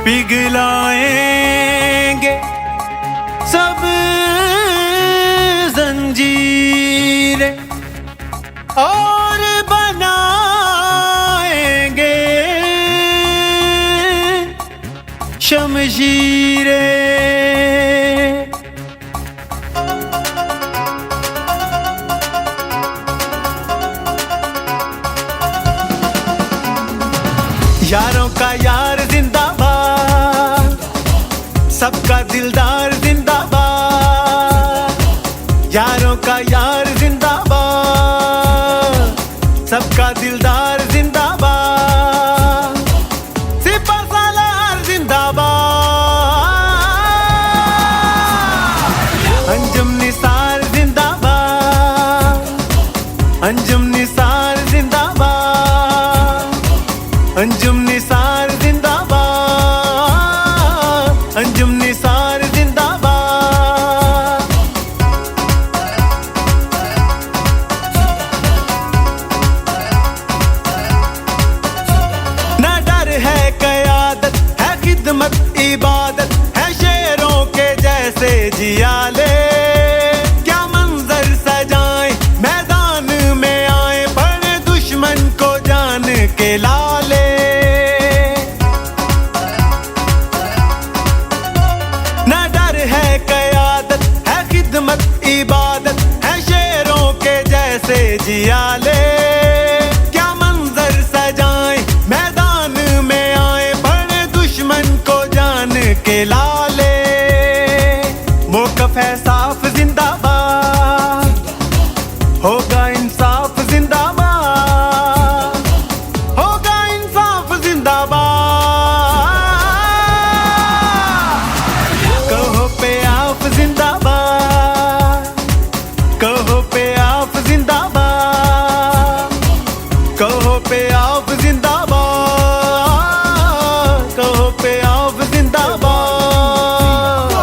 पिघलाएंगे सब जंजीरें और बनाएंगे शमशीरें। यारों का यार जिंदाबाद, सबका दिलदार जिंदाबाद। यारों का यार जिंदाबाद, सबका दिलदार जिंदाबाद। सिपह सालार जिंदाबाद। अंजुम निसार जिंदाबाद, अंजुम निसार जिंदाबाद। अंजुम निसार जिंदाबाद, अंजुम निसार जिंदाबाद। ना डर है क़यादत, है खिदमत इबादत, है शेरों के जैसे जियाले। क्या मंजर सजाएं मैदान में आए, पड़े दुश्मन को जान के लाले। इबादत है शेरों के जैसे जियाले। क्या मंजर सजाएं मैदान में आए, बड़े दुश्मन को जान के लाले। मौक़िफ़ है साफ जिंदाबाद, होगा इंसाफ जिंदाबाद, होगा इंसाफ जिंदाबाद। कहो पे आप जिंदाबाद, कहो पे आप जिंदाबाद, कहो पे आप जिंदाबाद, कहो पे आप जिंदाबाद।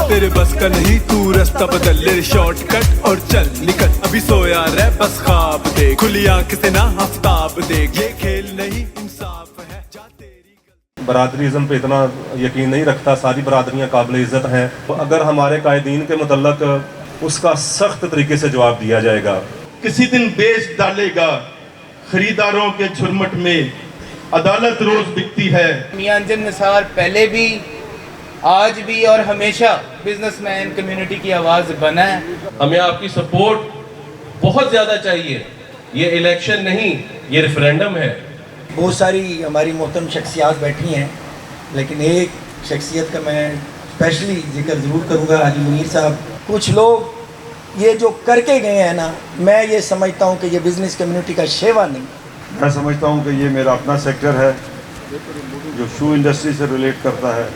तेरे बस का नहीं, तू रास्ता बदल ले, शॉर्टकट और चल निकल। अभी सोया रह बस ख्वाब देख, खुली आंख से ना आफ्ताब देख। ये खेल नहीं इंसाफ है, जा तेरी। बरादरीज़म पे इतना यकीन नहीं रखता, सारी बरादरियाँ काबिल इज़्ज़त हैं। तो अगर हमारे कायदीन के मुतल्लक उसका सख्त तरीके से जवाब दिया जाएगा। किसी दिन बेच डालेगा खरीदारों के झुरमुट में, अदालत रोज बिकती है। मियां अंजुम निसार पहले भी, आज भी और हमेशा बिजनेसमैन कम्युनिटी की आवाज़ बना है। हमें आपकी सपोर्ट बहुत ज़्यादा चाहिए। ये इलेक्शन नहीं, ये रेफरेंडम है। बहुत सारी हमारी मोहतरम शख्सियात बैठी हैं, लेकिन एक शख्सियत का मैं स्पेशली जिक्र ज़रूर करूँगा, हाजी मुनीर साहब। कुछ लोग ये जो करके गए हैं ना, मैं ये समझता हूँ कि ये बिज़नेस कम्युनिटी का शेवा नहीं। मैं समझता हूँ कि ये मेरा अपना सेक्टर है जो शू इंडस्ट्री से रिलेट करता है,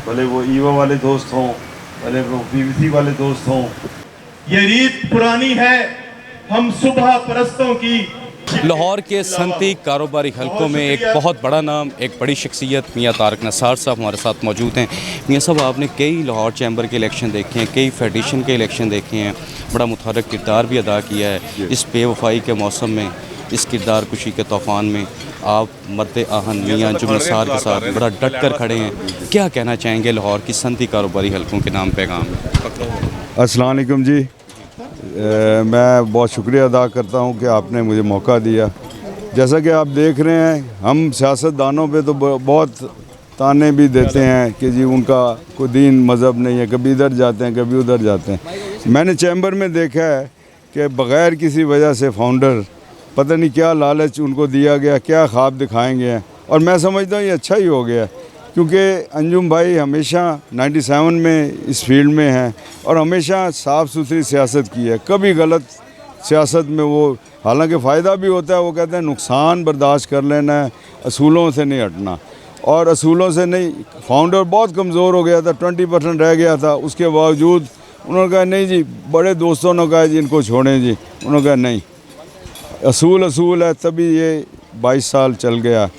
भले वो ईवा वाले दोस्त हों, भले वो पीवीसी वाले दोस्त हों। ये रीत पुरानी है हम सुबह परस्तों की। लाहौर के सनती कारोबारी हलकों में एक बहुत बड़ा नाम, एक बड़ी शख्सियत मियाँ तारक नसार साहब हमारे साथ मौजूद हैं। मियाँ साहब, आपने कई लाहौर चैम्बर के इलेक्शन देखे हैं, कई फेडरेशन के इलेक्शन देखे हैं, बड़ा मुतहर्रिक किरदार भी अदा किया है। इस बेवफाई के मौसम में, इस किरदार कुशी के तूफ़ान में आप मद्दे आहन मियाँ अंजुम निसार के साथ बड़ा डट कर खड़े हैं। क्या कहना चाहेंगे लाहौर की सनती कारोबारी हलकों के नाम पैगाम? अस्सलाम वालेकुम जी। मैं बहुत शुक्रिया अदा करता हूँ कि आपने मुझे मौका दिया। जैसा कि आप देख रहे हैं, हम सियासतदानों पे तो बहुत ताने भी देते हैं कि जी उनका कोई दीन मज़हब नहीं है, कभी इधर जाते हैं कभी उधर जाते हैं। मैंने चैम्बर में देखा है कि बग़ैर किसी वजह से फाउंडर, पता नहीं क्या लालच उनको दिया गया, क्या ख्वाब दिखाएंगे हैं। और मैं समझता हूँ ये अच्छा ही हो गया, क्योंकि अंजुम भाई हमेशा 97 में इस फील्ड में हैं और हमेशा साफ़ सुथरी सियासत की है। कभी गलत सियासत में वो, हालांकि फ़ायदा भी होता है, वो कहते हैं नुकसान बर्दाश्त कर लेना है, असूलों से नहीं हटना। और असूलों से नहीं, फाउंडर बहुत कमज़ोर हो गया था, 20% रह गया था, उसके बावजूद उन्होंने कहा नहीं जी, बड़े दोस्तों ने कहा जी इनको छोड़ें जी। उन्होंने कहा नहीं, असूल है, तभी ये 22 साल चल गया।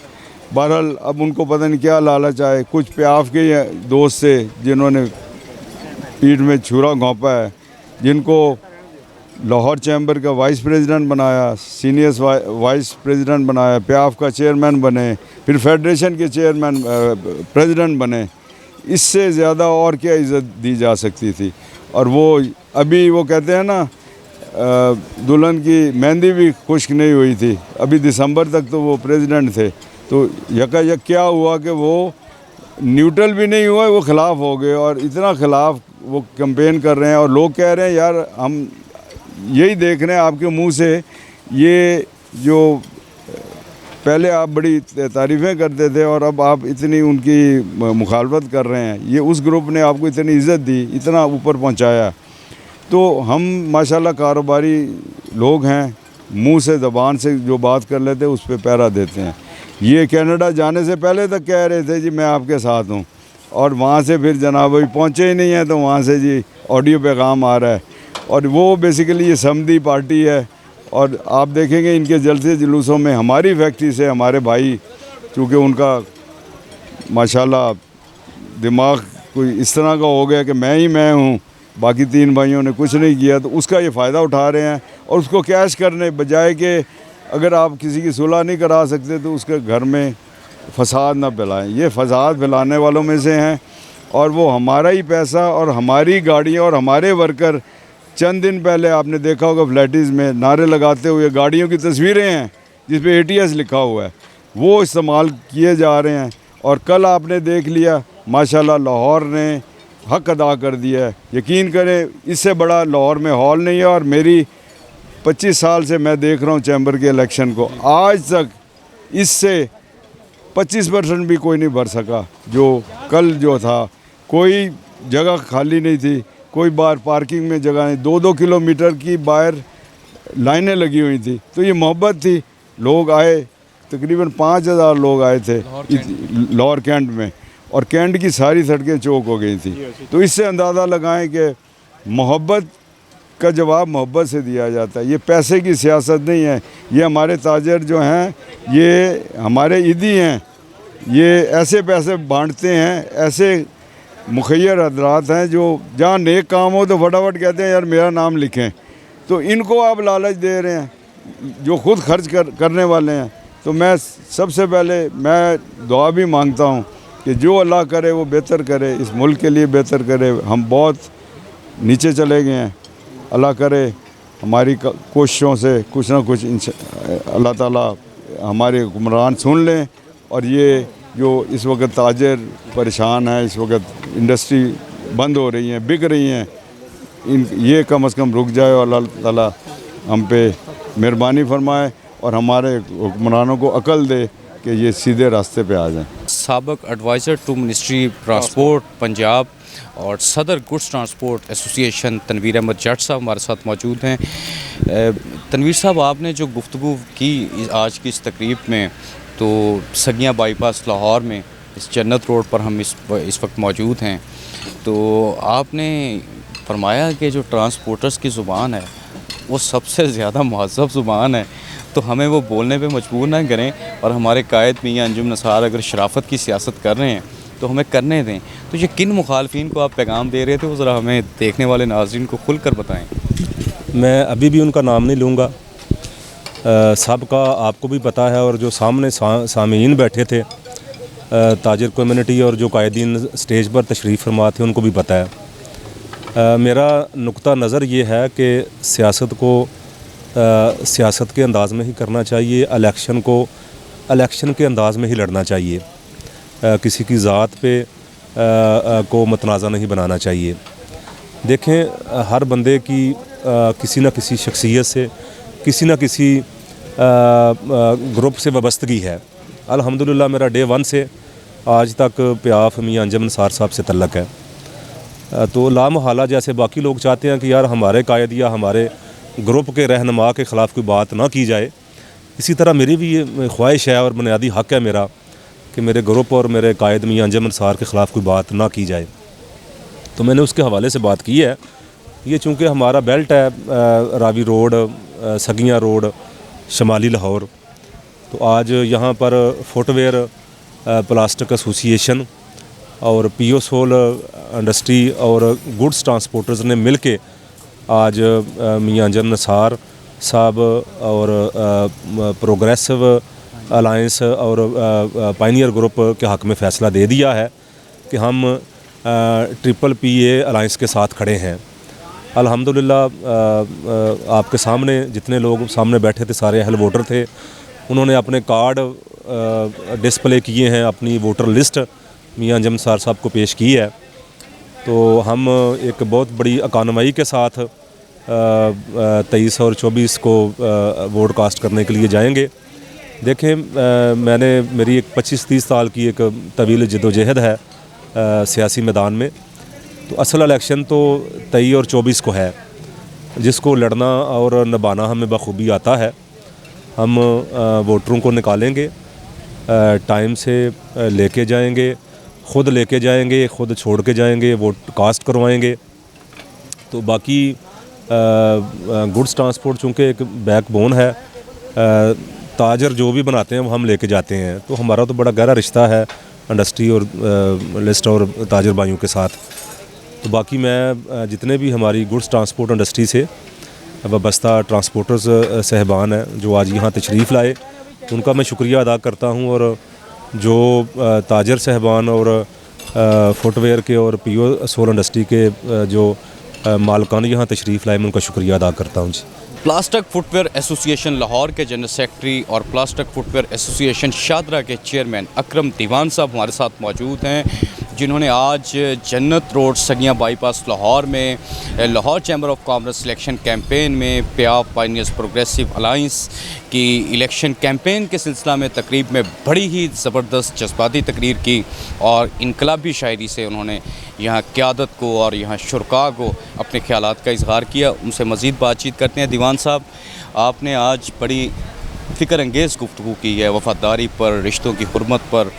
बहरहाल अब उनको पता नहीं क्या लालच आए, कुछ प्याफ के दोस्त से जिन्होंने पीठ में छुरा घोंपा है, जिनको लाहौर चैम्बर का वाइस प्रेसिडेंट बनाया, सीनियर वाइस प्रेसिडेंट बनाया, प्याफ का चेयरमैन बने, फिर फेडरेशन के चेयरमैन प्रेसिडेंट बने। इससे ज़्यादा और क्या इज़्ज़त दी जा सकती थी। और वो अभी वो कहते हैं ना दुल्हन की मेहंदी भी खुश्क नहीं हुई थी, अभी दिसंबर तक तो वो प्रेसिडेंट थे, तो यकायक क्या हुआ कि वो न्यूट्रल भी नहीं हुआ, वो ख़िलाफ़ हो गए और इतना ख़िलाफ़ वो कैंपेन कर रहे हैं। और लोग कह रहे हैं यार हम यही देख रहे हैं आपके मुंह से, ये जो पहले आप बड़ी तारीफ़ें करते थे और अब आप इतनी उनकी मुखालफत कर रहे हैं, ये उस ग्रुप ने आपको इतनी इज़्ज़त दी, इतना ऊपर पहुंचाया। तो हम माशाल्लाह कारोबारी लोग हैं, मुंह से ज़बान से जो बात कर लेते हैं उस पर पहरा देते हैं। ये कनाडा जाने से पहले तक कह रहे थे जी मैं आपके साथ हूँ, और वहाँ से फिर जनाब अभी पहुँचे ही नहीं हैं, तो वहाँ से जी ऑडियो पैगाम आ रहा है। और वो बेसिकली ये समदी पार्टी है। और आप देखेंगे इनके जलसे जुलूसों में हमारी फैक्ट्री से हमारे भाई, चूँकि उनका माशाल्लाह दिमाग कोई इस तरह का हो गया कि मैं हूँ, बाकी 3 भाइयों ने कुछ नहीं किया, तो उसका ये फ़ायदा उठा रहे हैं। और उसको कैश करने बजाय कि अगर आप किसी की सुलह नहीं करा सकते तो उसके घर में फसाद ना फैलाएं। ये फसाद फैलाने वालों में से हैं। और वो हमारा ही पैसा और हमारी गाड़ियाँ और हमारे वर्कर, चंद दिन पहले आपने देखा होगा फ्लैटिस में नारे लगाते हुए गाड़ियों की तस्वीरें हैं जिस पे ATS लिखा हुआ है, वो इस्तेमाल किए जा रहे हैं। और कल आपने देख लिया माशाल्लाह लाहौर ने हक अदा कर दिया है। यकीन करें इससे बड़ा लाहौर में हॉल नहीं है। और मेरी 25 साल से मैं देख रहा हूँ चैम्बर के इलेक्शन को, आज तक इससे 25% भी कोई नहीं भर सका। जो कल जो था, कोई जगह खाली नहीं थी, कोई बार पार्किंग में जगह नहीं, 2-2 किलोमीटर की बाहर लाइनें लगी हुई थी। तो ये मोहब्बत थी, लोग आए, तकरीबन 5000 लोग आए थे लाहौर कैंट में, और कैंट की सारी सड़कें चौक हो गई थी। तो इससे अंदाज़ा लगाएं कि मोहब्बत का जवाब मोहब्बत से दिया जाता है। ये पैसे की सियासत नहीं है। ये हमारे ताजर जो हैं, ये हमारे ईदी हैं, ये ऐसे पैसे बांटते हैं, ऐसे मुखैर हजरात हैं जो जहाँ नेक काम हो तो फटाफट कहते हैं यार मेरा नाम लिखें। तो इनको आप लालच दे रहे हैं जो खुद खर्च करने वाले हैं। तो मैं सबसे पहले मैं दुआ भी मांगता हूँ कि जो अल्लाह करे वो बेहतर करे, इस मुल्क के लिए बेहतर करे। हम बहुत नीचे चले गए हैं, अल्लाह करे हमारी कोशिशों से कुछ ना कुछ अल्लाह ताला हमारे हुक्मरान सुन लें। और ये जो इस वक्त ताजर परेशान है, इस वक्त इंडस्ट्री बंद हो रही हैं, बिक रही हैं, ये कम से कम रुक जाए और अल्लाह ताला हम पे मेहरबानी फरमाए और हमारे हुक्मरानों को अकल दे कि ये सीधे रास्ते पे आ जाएं। साबिक adviser to ministry transport Punjab और सदर goods transport association Tanveer Ahmed Jat sahab हमारे साथ मौजूद हैं। तनवीर साहब, आपने जो गुफ्तगू की आज की इस तकरीब में, तो सगिया बाईपास लाहौर में इस जन्नत रोड पर हम इस वक्त मौजूद हैं, तो आपने फरमाया कि जो ट्रांसपोर्टर्स की ज़ुबान है वो सबसे ज़्यादा महज़्ज़ब ज़ुबान है, तो हमें वो बोलने पे मजबूर ना करें। और हमारे कायद मियां अंजुम नसार अगर शराफत की सियासत कर रहे हैं तो हमें करने दें। तो ये किन मुखालफिन को आप पैगाम दे रहे थे, वो ज़रा हमें देखने वाले नाज़रीन को खुल कर बताएँ। मैं अभी भी उनका नाम नहीं लूँगा, सबका आपको भी पता है, और जो सामने सामीन बैठे थे ताजिर कम्युनिटी और जो कायदीन स्टेज पर तशरीफ़ फरमा थे उनको भी पता है। मेरा नुक्ता नज़र ये है कि सियासत को सियासत के अंदाज़ में ही करना चाहिए, इलेक्शन को इलेक्शन के अंदाज़ में ही लड़ना चाहिए, किसी की ज़ात पे को मतनाज़ा नहीं बनाना चाहिए। देखें, हर बंदे की किसी न किसी शख्सियत से, किसी न किसी ग्रुप से वाबस्तगी है। अल्हम्दुलिल्लाह मेरा डे 1 से आज तक प्याफ मियां अंजुम नसार साहब से तल्लक है। तो लामहाला जैसे बाकी लोग चाहते हैं कि यार हमारे कायद या हमारे ग्रुप के रहनुमा के ख़िलाफ़ कोई बात ना की जाए, इसी तरह मेरी भी ये ख्वाहिश है और बुनियादी हक़ है मेरा कि मेरे ग्रुप और मेरे कायद मियां अंजुम नसार के ख़िलाफ़ कोई बात ना की जाए। तो मैंने उसके हवाले से बात की है। ये चूँकि हमारा बेल्ट है, रावी रोड, सगिया रोड, शमाली लाहौर, तो आज यहाँ पर फुटवेयर प्लास्टिक एसोसिएशन और पीओ सोल इंडस्ट्री और गुड्स ट्रांसपोर्टर्स ने मिल के आज मियां अंजुम नसार साहब और प्रोग्रेसिव अलायंस और पायनियर ग्रुप के हक़ में फ़ैसला दे दिया है कि हम ट्रिपल PA अलाइंस के साथ खड़े हैं। अल्हम्दुलिल्लाह आपके सामने जितने लोग सामने बैठे थे सारे अहल वोटर थे, उन्होंने अपने कार्ड डिस्प्ले किए हैं, अपनी वोटर लिस्ट मियां अंजुम निसार साहब को पेश की है। तो हम एक बहुत बड़ी अकानवाई के साथ 23 और 24 को वोट कास्ट करने के लिए जाएंगे। देखें, मेरी एक 25-30 साल की एक तवील जदोजहद है सियासी मैदान में। तो असल इलेक्शन तो 23 और 24 को है, जिसको लड़ना और निभाना हमें बखूबी आता है। हम वोटरों को निकालेंगे, टाइम से लेके जाएंगे, ख़ुद लेके जाएंगे, ख़ुद छोड़ के जाएंगे, वोट कास्ट करवाएंगे। तो बाकी गुड्स ट्रांसपोर्ट चूँकि एक बैकबोन है, ताजर जो भी बनाते हैं वो हम लेके जाते हैं। तो हमारा तो बड़ा गहरा रिश्ता है इंडस्ट्री और लिस्ट और ताजर भाइयों के साथ। तो बाकी मैं जितने भी हमारी गुड्स ट्रांसपोर्ट इंडस्ट्री से वाबस्ता ट्रांसपोर्टर्स साहबान हैं जो आज यहाँ तशरीफ़ लाए, उनका मैं शुक्रिया अदा करता हूँ। और जो ताजर साहबान और फुटवेयर के और PO सोल इंडस्ट्री के जो मालकान यहाँ तशरीफ़ लाए, मैं उनका शुक्रिया अदा करता हूँ जी। प्लास्टिक फुटवेयर एसोसिएशन लाहौर के जनरल सेक्रेटरी और प्लास्टिक फुटवेयर एसोसिएशन शादरा के चेयरमैन अकरम दीवान साहब हमारे साथ मौजूद हैं, जिन्होंने आज जन्नत रोड सगिया बाईपास लाहौर में Lahore chamber of commerce election campaign में प्याफ पायनियर्स प्रोग्रेसिव अलाइंस की इलेक्शन कैंपेन के सिलसिला में तकरीब में बड़ी ही ज़बरदस्त जज्बाती तकरीर की और इनकलाबी शायरी से उन्होंने यहाँ क़यादत को और यहाँ शुरका को अपने ख़यालात का इजहार किया। उनसे मज़ीद बातचीत करते हैं। दीवान साहब, आपने आज बड़ी फ़िक्र अंगेज़ गुफ्तगू की है वफ़ादारी पर, रिश्तों की हुर्मत पर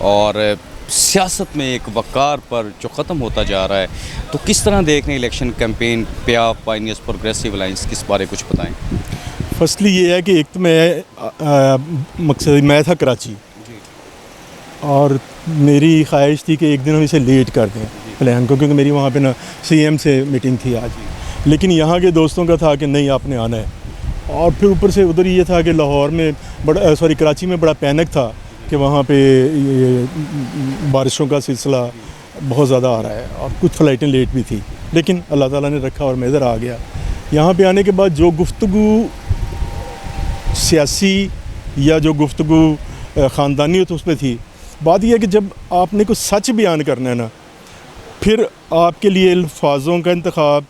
और सियासत में एक वक़ार पर जो ख़त्म होता जा रहा है। तो किस तरह देख रहे हैं election campaign PIAF pioneers progressive alliance, किस बारे कुछ बताएं? फर्स्टली ये है कि एक तो मकसद मैं था कराची और मेरी ख्वाहिश थी कि एक दिन हम इसे लेट कर दें प्लान को, क्योंकि मेरी वहाँ पे ना CM से मीटिंग थी आज। लेकिन यहाँ के दोस्तों का था कि नहीं आपने आना है, और फिर ऊपर से उधर ये था कि लाहौर में कराची में बड़ा पैनिक था कि वहाँ पे ये बारिशों का सिलसिला बहुत ज़्यादा आ रहा है और कुछ फ़्लाइटें लेट भी थी। लेकिन अल्लाह ताला ने रखा और मैं इधर आ गया। यहाँ पे आने के बाद जो गुफ्तगू सियासी या जो गुफ्तगू ख़ानदानियत उस पर थी, बात यह है कि जब आपने कुछ सच बयान करना है ना, फिर आपके लिए अल्फाजों का इंतखाब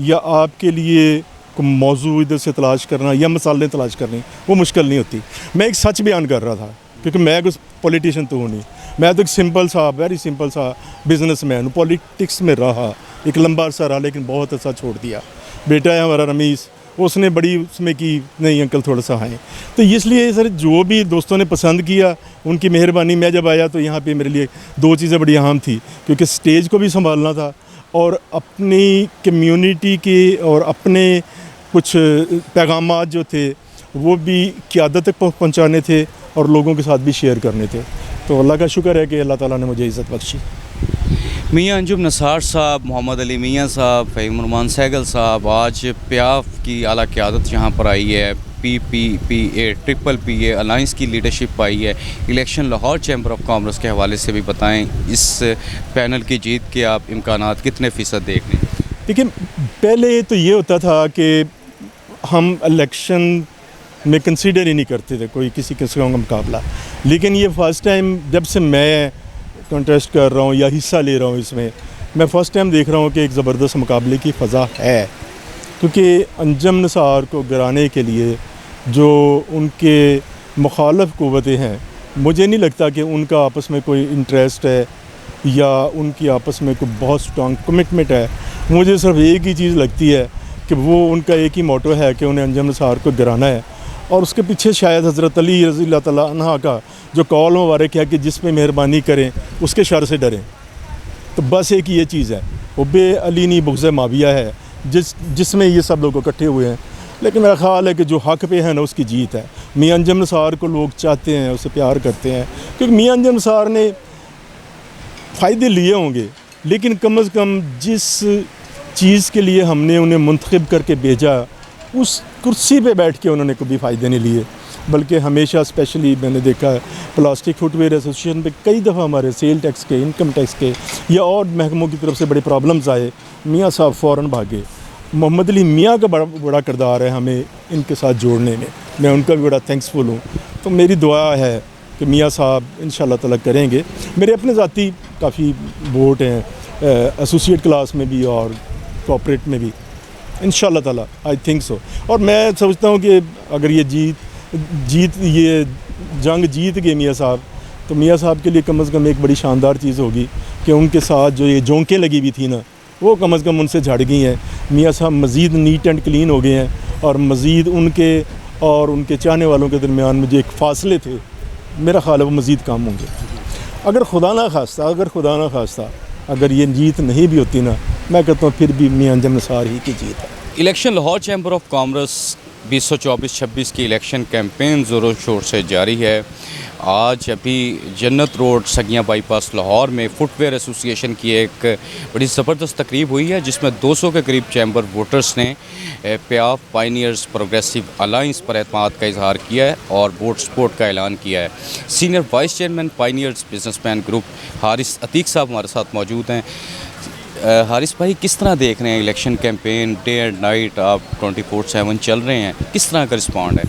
या आपके लिए मौजू इधर से तलाश करना या मसाले तलाश करनी वो मुश्किल नहीं होती। मैं एक सच बयान कर रहा था क्योंकि मैं कुछ पॉलिटिशियन तो हूँ नहीं, मैं तो एक सिंपल सा वेरी सिंपल सा बिजनेसमैन हूँ। पॉलिटिक्स में रहा एक लंबा अरसा रहा, लेकिन बहुत अच्छा छोड़ दिया। बेटा है हमारा रमीस, उसने बड़ी उसमें की नहीं अंकल थोड़ा सा आए। तो इसलिए सर जो भी दोस्तों ने पसंद किया उनकी मेहरबानी। मैं जब आया तो यहाँ पे मेरे लिए दो चीज़ें बड़ी अहम थी, क्योंकि स्टेज को भी संभालना था और अपनी कम्युनिटी के और अपने कुछ पैगामात जो थे वो भी क़यादत तक पहुँचाने थे और लोगों के साथ भी शेयर करने थे। तो अल्लाह का शुक्र है कि अल्लाह ताला ने मुझे इज़्ज़त बख्शी। मियां अंजुम निसार साहब, मोहम्मद अली मियां साहब, फ़हीम रहमान सहगल साहब, आज प्याफ की आला क़यादत यहाँ पर आई है, PPPA ट्रिपल PA अलाइंस की लीडरशिप आई है। Election Lahore chamber of commerce के हवाले से भी बताएं, इस पैनल की जीत के आप इम्कानात कितने फ़ीसद देख रहे हैं? देखिए, पहले तो ये होता था कि हम इलेक्शन में कंसीडर ही नहीं करते थे कोई किसी किस्म का मुकाबला, लेकिन ये फ़र्स्ट टाइम जब से मैं कंटेस्ट कर रहा हूँ या हिस्सा ले रहा हूँ इसमें, मैं फ़र्स्ट टाइम देख रहा हूँ कि एक ज़बरदस्त मुकाबले की फ़ज़ा है। क्योंकि अंजुम निसार को गिराने के लिए जो उनके मुखालफ क़ुव्वतें हैं, मुझे नहीं लगता कि उनका आपस में कोई इंटरेस्ट है या उनकी आपस में कोई बहुत स्ट्रॉन्ग कमिटमेंट है। मुझे सिर्फ एक ही चीज़ लगती है कि वो उनका एक ही मोटो है कि उन्हें अंजुम निसार को गिराना है, और उसके पीछे शायद हज़रत अली रज़ी अल्लाह तआला अन्हा का जो कौल मुबारक है कि जिस पे मेहरबानी करें उसके शर से डरें। तो बस एक ये चीज़ है, हुब्बे अली नहीं बुग़्ज़े माविया है, जिसमें ये सब लोग इकट्ठे हुए हैं। लेकिन मेरा ख़्याल है कि जो हक़ पे है ना उसकी जीत है। मियां अंजुम निसार को लोग चाहते हैं, उसे प्यार करते हैं, क्योंकि मियां अंजुम निसार ने फ़ायदे लिए होंगे, लेकिन कम अज़ कम जिस चीज़ के लिए हमने उन्हें मुंतखब करके भेजा उस कुर्सी पे बैठ के उन्होंने कभी फ़ायदे नहीं लिए। बल्कि हमेशा स्पेशली मैंने देखा है प्लास्टिक फुटवेयर एसोसिएशन पे कई दफ़ा हमारे सेल टैक्स के, इनकम टैक्स के या और महकमों की तरफ से बड़े प्रॉब्लम्स आए, मियाँ साहब फ़ौरन भागे। मोहम्मद अली मियाँ का बड़ा किरदार है हमें इनके साथ जोड़ने में, मैं उनका भी बड़ा थैंक्सफुल हूँ। तो मेरी दुआ है कि मियाँ साहब इंशाल्लाह ताला करेंगे। मेरे अपने ज़ाती काफ़ी वोट हैं एसोसिएट क्लास में भी और कॉर्पोरेट में भी, इंशाल्लाह ताला आई थिंक सो। और मैं समझता हूँ कि अगर ये ये जंग जीत गए मियाँ साहब, तो मियाँ साहब के लिए कम से कम एक बड़ी शानदार चीज़ होगी कि उनके साथ जो ये जोंकें लगी हुई थी ना, वो कम से कम उनसे झड़ गई हैं। मियाँ साहब मज़ीद नीट एंड क्लीन हो गए हैं और मज़ीद उनके और उनके चाहने वालों के दरमियान में जो एक फ़ासले थे, मेरा ख्याल है वो मज़ीद कम होंगे। अगर खुदा ना खास्ता अगर ये जीत नहीं भी होती ना, मैं कहता हूँ फिर भी मियाँ अंजम निसार ही की जीत है। Election Lahore chamber of commerce 2024-26 की इलेक्शन कैंपेन ज़ोरों शोर से जारी है। आज अभी जन्नत रोड सगियाँ बाईपास लाहौर में फुटवेयर एसोसिएशन की एक बड़ी ज़बरदस्त तकरीब हुई है, जिसमें 200 के करीब चैम्बर वोटर्स ने प्याफ पायनियर्स प्रोग्रेसिव अलाइंस पर एतमाद का इजहार किया है और वोट सपोर्ट का ऐलान किया है। Senior vice chairman pioneers businessman group Haris Atiq साहब हमारे साथ मौजूद हैं। हारिस भाई, किस तरह देख रहे हैं election campaign? Day and night आप 24/7 चल रहे हैं, किस तरह का रिस्पॉन्ड है?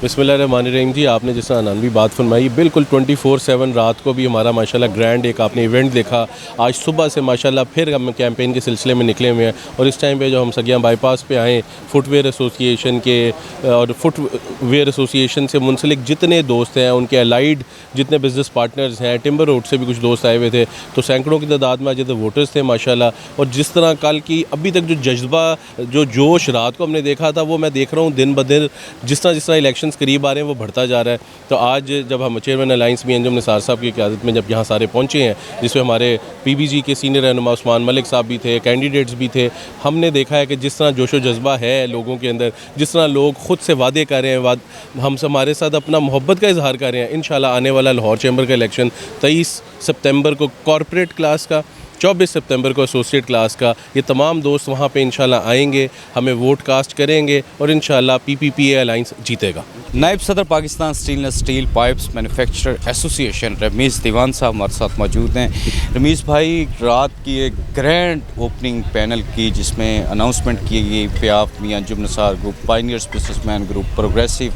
बिस्मिल्लाहिर्रहमानिर्रहीम जी, आपने जिस तरह अननवी बात फरमाई, बिल्कुल 24/7 रात को भी हमारा माशाल्लाह ग्रैंड एक आपने इवेंट देखा। आज सुबह से माशाल्लाह फिर हम कैंपेन के सिलसिले में निकले हुए हैं और इस टाइम पे जो हम सगियाँ बाईपास पे आए, फुटवेयर एसोसिएशन के और फुटवेयर एसोसिएशन से मुंसलिक जितने दोस्त हैं, उनके अलाइड जितने बिज़नेस पार्टनर्स हैं, टिम्बर रोड से भी कुछ दोस्त आए हुए थे, तो सैकड़ों की तादाद में आज तो वोटर्स थे माशाल्लाह। और जिस तरह कल की अभी तक जो जज्बा, जो जोश रात को हमने देखा था, वो मैं देख रहा हूँ दिन ब दिन जिस तरह इलेक्शन करीब आ रहे हैं वो बढ़ता जा रहा है। तो आज जब हम चेयरमैन अलाइंस मियां अंजम निसार साहब की क़यादत में जब यहाँ सारे पहुँचे हैं, जिसमें हमारे PBG के सीनियर रहनुमा उस्मान मलिक साहब भी थे, कैंडिडेट्स भी थे, हमने देखा है कि जिस तरह जोशो जज्बा है लोगों के अंदर, जिस तरह लोग ख़ुद से वादे कर रहे हैं, हम हमारे साथ अपना मोहब्बत का इजहार कर रहे हैं। इंशाल्लाह आने वाला लाहौर चैम्बर का इलेक्शन 23 सितंबर को कॉर्पोरेट क्लास का, 24 सितंबर को एसोसिएट क्लास का, ये तमाम दोस्त वहाँ पे इंशाल्लाह आएंगे, हमें वोट कास्ट करेंगे और इंशाल्लाह PPPA अलाइंस जीतेगा। नायब सदर Pakistan stainless steel pipes manufacturer association Rameez Diwan sahab हमारे साथ मौजूद हैं। रमीज़ भाई, रात की एक ग्रैंड ओपनिंग पैनल की जिसमें अनाउंसमेंट की गई, PIAF Mian Anjum Nisar group, pioneers businessman group, progressive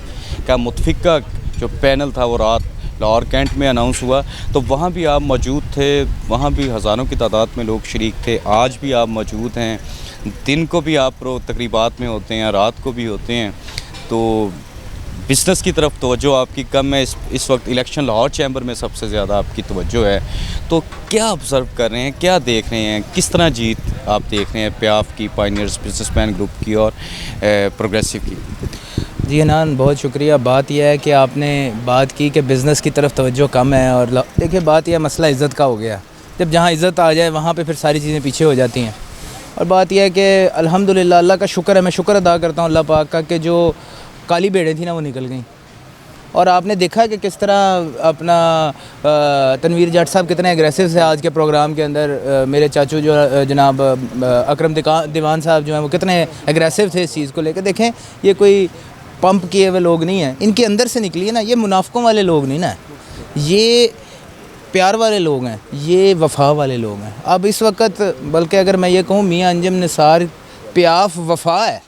का मुतफिका जो पैनल था वो रात लाहौर कैंट में अनाउंस हुआ, तो वहाँ भी आप मौजूद थे, वहाँ भी हज़ारों की तादाद में लोग शरीक थे। आज भी आप मौजूद हैं, दिन को भी आप तकरीबात में होते हैं, रात को भी होते हैं, तो बिज़नेस की तरफ तवज्जो आपकी कम है। इस वक्त इलेक्शन लाहौर चैम्बर में सबसे ज़्यादा आपकी तवज्जो है, तो क्या ऑब्ज़र्व कर रहे हैं, क्या देख रहे हैं, किस तरह जीत आप देख रहे हैं प्याफ की, पायनियर्स बिजनेसमैन ग्रुप की और प्रोग्रेसिव की? जी अनान, बहुत शुक्रिया। बात यह है कि आपने बात की कि बिज़नेस की तरफ तवज्जो कम है, और देखिए बात यह मसला इज़्ज़त का हो गया। जब जहाँ इज़्ज़त आ जाए वहाँ पे फिर सारी चीज़ें पीछे हो जाती हैं। और बात यह है कि अल्हम्दुलिल्लाह अल्लाह का शुक्र है, मैं शुक्र अदा करता हूँ अल्लाह पाक का कि जो काली भेड़ें थी ना वो निकल गई। और आपने देखा कि किस तरह अपना तनवीर जाट साहब कितने एग्रेसिव से आज के प्रोग्राम के अंदर, मेरे चाचू जो जनाब अकरम दीवान साहब जो हैं वो कितने एग्रेसिव थे इस चीज़ को लेकर। देखें, ये कोई पंप किए हुए लोग नहीं हैं, इनके अंदर से निकली है ना, ये मुनाफिकों वाले लोग नहीं ना, ये प्यार वाले लोग हैं, ये वफ़ा वाले लोग हैं। अब इस वक्त बल्कि अगर मैं ये कहूँ मियां अंजुम निसार प्याफ वफ़ा है,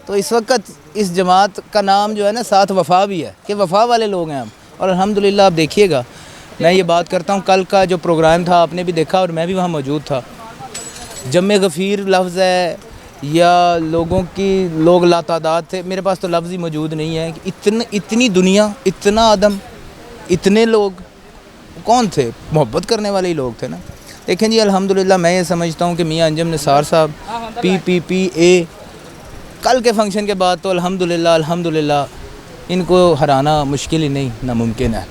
तो इस वक्त इस जमात का नाम जो है ना साथ वफ़ा भी है कि वफ़ा वाले लोग हैं हम। और अल्हम्दुलिल्लाह आप देखिएगा, मैं ये बात करता हूँ, कल का जो प्रोग्राम था आपने भी देखा और मैं भी वहाँ मौजूद था। जम्मे गफ़ीर लफ्ज़ है या लोग लातादाद थे, मेरे पास तो लफ्ज़ ही मौजूद नहीं है कि इतनी दुनिया, इतना आदम, इतने लोग कौन थे? मोहब्बत करने वाले ही लोग थे ना। देखें जी, अल्हम्दुलिल्लाह मैं ये समझता हूँ कि मियां अंजुम निसार साहब PPPA कल के फंक्शन के बाद तो अल्हम्दुलिल्लाह इनको हराना मुश्किल ही नहीं, नामुमकिन है।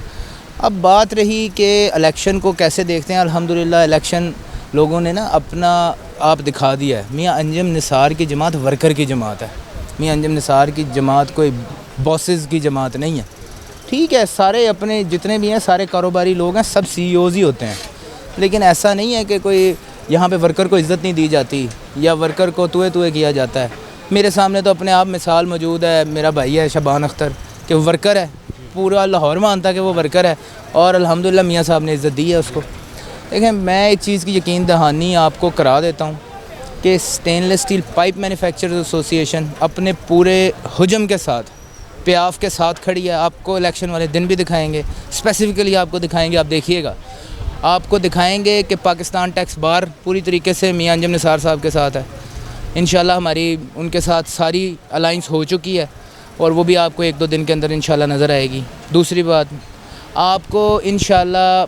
अब बात रही कि इलेक्शन को कैसे देखते हैं। अल्हम्दुलिल्लाह इलेक्शन लोगों ने ना अपना आप दिखा दिया है। मियां अंजुम निसार की जमात वर्कर की जमात है। मियां अंजुम निसार की जमात कोई बॉसेस की जमात नहीं है। ठीक है, सारे अपने जितने भी हैं सारे कारोबारी लोग हैं, सब CEOs ही होते हैं, लेकिन ऐसा नहीं है कि कोई यहाँ पे वर्कर को इज़्ज़त नहीं दी जाती या वर्कर को तुए किया जाता है। मेरे सामने तो अपने आप मिसाल मौजूद है, मेरा भाई है शबान अख्तर कि वर्कर है, पूरा लाहौर मानता कि वो वर्कर है, और अल्हम्दुलिल्लाह मियाँ साहब ने इज़्ज़त दी है उसको। देखें, मैं एक चीज़ की यकीन दहानी आपको करा देता हूँ कि stainless steel pipe manufacturers association अपने पूरे हुजम के साथ, प्याफ के साथ खड़ी है। आपको इलेक्शन वाले दिन भी दिखाएंगे, स्पेसिफिकली आपको दिखाएंगे, आप देखिएगा, आपको दिखाएंगे कि पाकिस्तान टैक्स बार पूरी तरीके से मियाँ अंजम निसार साहब के साथ है। इंशाल्लाह हमारी उनके साथ सारी अलाइंस हो चुकी है और वो भी आपको 1-2 दिन के अंदर इंशाल्लाह नज़र आएगी। दूसरी बात, आपको इंशाल्लाह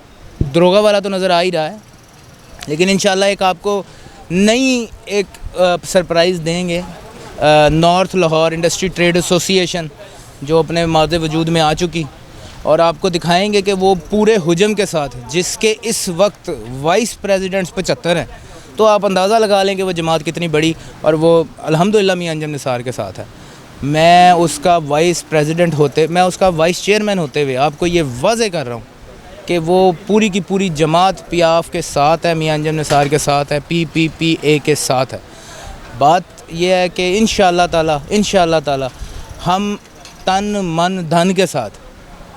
दरोगा वाला तो नज़र आ ही रहा है, लेकिन इंशाल्लाह एक आपको नई एक सरप्राइज़ देंगे। North Lahore industry trade association जो अपने मादे वजूद में आ चुकी, और आपको दिखाएंगे कि वो पूरे हुजम के साथ, जिसके इस वक्त वाइस प्रेसिडेंट्स 75 हैं, तो आप अंदाज़ा लगा लें कि वो जमात कितनी बड़ी, और वो अल्हम्दुलिल्लाह मियाँ अंजम निसार के साथ है। मैं उसका वाइस प्रेसिडेंट होते, मैं उसका वाइस चेयरमैन होते हुए आपको ये वाज़े कर रहा हूँ कि वो पूरी की पूरी जमात पियाफ के साथ है, मियाँ अंजम निसार के साथ है, PPPA के साथ है। बात यह है कि इंशाअल्लाह ताला हम तन मन धन के साथ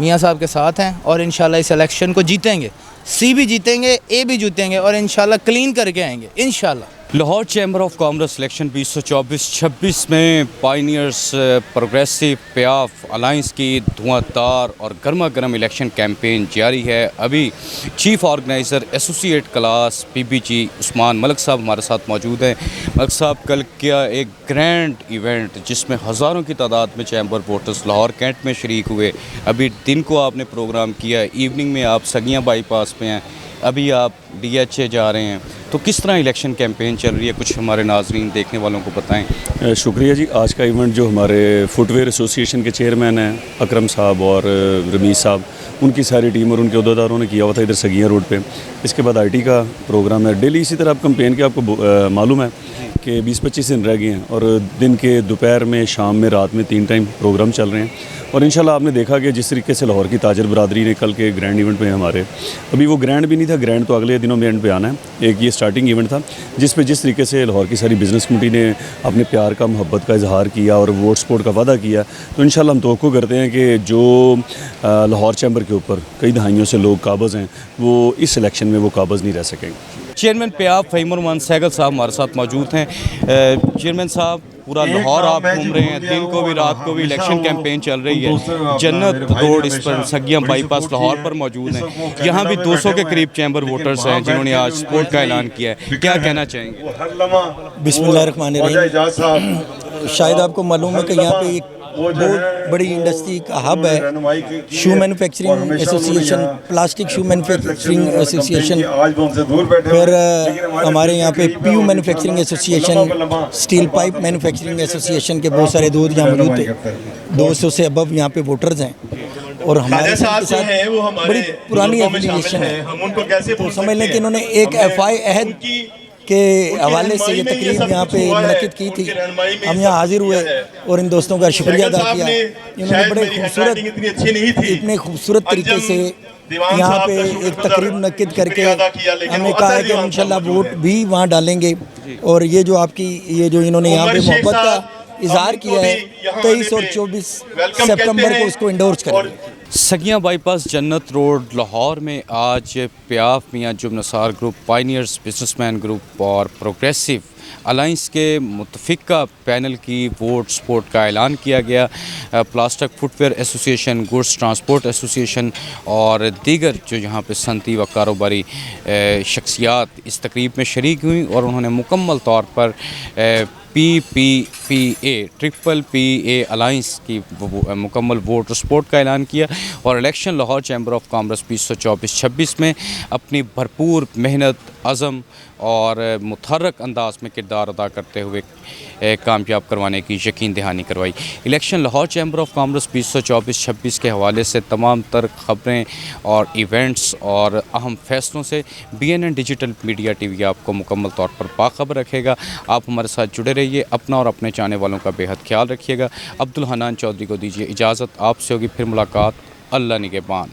मियाँ साहब के साथ हैं, और इंशाअल्लाह इस इलेक्शन को जीतेंगे, C भी जीतेंगे, A भी जीतेंगे, और इंशाअल्लाह क्लीन करके आएंगे इंशाअल्लाह। Lahore chamber of commerce election 2024-26 में पायनियर्स प्रोग्रेसिव प्याफ अलाइंस की धुआंधार और गर्मा गर्म इलेक्शन कैंपेन जारी है। अभी chief organiser associate class PBG Usman Malik साहब हमारे साथ मौजूद हैं। मलिक साहब, कल क्या एक ग्रैंड इवेंट जिसमें हज़ारों की तादाद में चैम्बर वोटर्स लाहौर कैंट में शरीक हुए। अभी दिन को आपने प्रोग्राम किया, इवनिंग में आप सगियाँ बाईपास में हैं, अभी आप DHA जा रहे हैं, तो किस तरह इलेक्शन कैंपेन चल रही है, कुछ हमारे नाजरीन देखने वालों को बताएं। शुक्रिया जी। आज का इवेंट जो हमारे फुटवेयर एसोसिएशन के चेयरमैन हैं अकरम साहब और रमीज़ साहब, उनकी सारी टीम और उनके अहदेदारों ने किया हुआ था इधर सगियाँ रोड पे। इसके बाद IT का प्रोग्राम है। डेली इसी तरह आप कैंपेन के आपको मालूम है कि 20-25 दिन रह गए हैं, और दिन के, दोपहर में, शाम में, रात में 3 टाइम प्रोग्राम चल रहे हैं। और इंशाल्लाह आपने देखा कि जिस तरीके से लाहौर की ताजर बरादरी ने कल के ग्रैंड इवेंट में हमारे, अभी वो ग्रैंड भी नहीं था, ग्रैंड तो अगले दिनों में एंड पे आना है। एक ये स्टार्टिंग इवेंट था जिस तरीके से लाहौर की सारी बिज़नेस कम्युनिटी ने अपने प्यार का, मोहब्बत का इजहार किया और वोट सपोर्ट का वादा किया, तो इंशाल्लाह हम तवक्को करते हैं कि जो लाहौर चैम्बर के ऊपर कई दहाइयों से लोग काबिज़ हैं, वो इस इलेक्शन में वो काबिज़ नहीं रह सकेंगे। चेयरमैन प्याफ फ़हीमुर सहगल साहब हमारे साथ मौजूद हैं। चेयरमैन साहब, पूरा लाहौर आप घूम रहे हैं, दिन को भी रात को भी इलेक्शन कैंपेन चल रही है। जन्नत रोड इस पर सगियाँ बाईपास लाहौर पर मौजूद हैं। यहाँ भी 200 के करीब चैम्बर वोटर्स हैं जिन्होंने आज सपोर्ट का ऐलान किया है, क्या कहना चाहेंगे? बिस्मिल्लाहिर्रहमानिर्रहीम। शायद आपको मालूम है कि यहाँ पे एक बहुत बड़ी इंडस्ट्री का हब है, शू मैन्युफैक्चरिंग एसोसिएशन, प्लास्टिक शू मैन्युफैक्चरिंग एसोसिएशन, फिर हमारे यहाँ पे PU manufacturing association, steel pipe manufacturing association के बहुत सारे दोस्त यहाँ मौजूद थे। 200 से अबव यहाँ पे वोटर्स हैं, और हमारे साथ बड़ी पुरानी एफिलिएशन है। तो समझ लें कि इन्होंने एक FI अहद के हवाले से ये तकरीब यहाँ पे मुनक़िद की थी। हम यहाँ हाजिर हुए और इन दोस्तों का शुक्रिया अदा किया। इन्होंने बड़े खूबसूरत, इतने खूबसूरत तरीके से यहाँ पे एक तकरीब मुनक़िद करके हमने कहा है कि इंशाल्लाह वोट भी वहाँ डालेंगे, और ये जो आपकी, ये जो इन्होंने यहाँ पे मोहब्बत का इजहार किया है, 23 और 24 सितंबर को उसको इंडोर्स करेंगे। सगियाँ बाईपास जन्नत रोड लाहौर में आज प्याफ मियाँ Anjum Nisar group, pioneers businessman group और प्रोग्रेसिव अलाइंस के मुतफ़िका पैनल की वोट सपोर्ट का ऐलान किया गया। Plastic footwear association, goods transport association और दीगर जो यहाँ पे सनती व कारोबारी शख्सियात इस तकरीब में शरीक हुई, और उन्होंने मुकम्मल तौर पर PPPA PPPA अलाइंस की मुकम्मल वोट सपोर्ट का ऐलान किया, और election Lahore chamber of commerce 2024-26 में अपनी भरपूर मेहनत, अज़म और मुतहर्रक अंदाज में किरदार अदा करते हुए कामयाब करवाने की यकीन दहानी करवाई। Election Lahore chamber of commerce 2024-26 के हवाले से तमाम तर ख़बरें और इवेंट्स और अहम फ़ैसलों से BNN डिजिटल मीडिया TV आपको मुकम्मल तौर पर बाखबर रखेगा। आप हमारे साथ जुड़े रहिए, अपना और अपने चाहने वालों का बेहद ख्याल रखिएगा। अब्दुल हनान चौधरी को दीजिए इजाज़त, आपसे होगी फिर मुलाकात। अल्लाह निगहबान।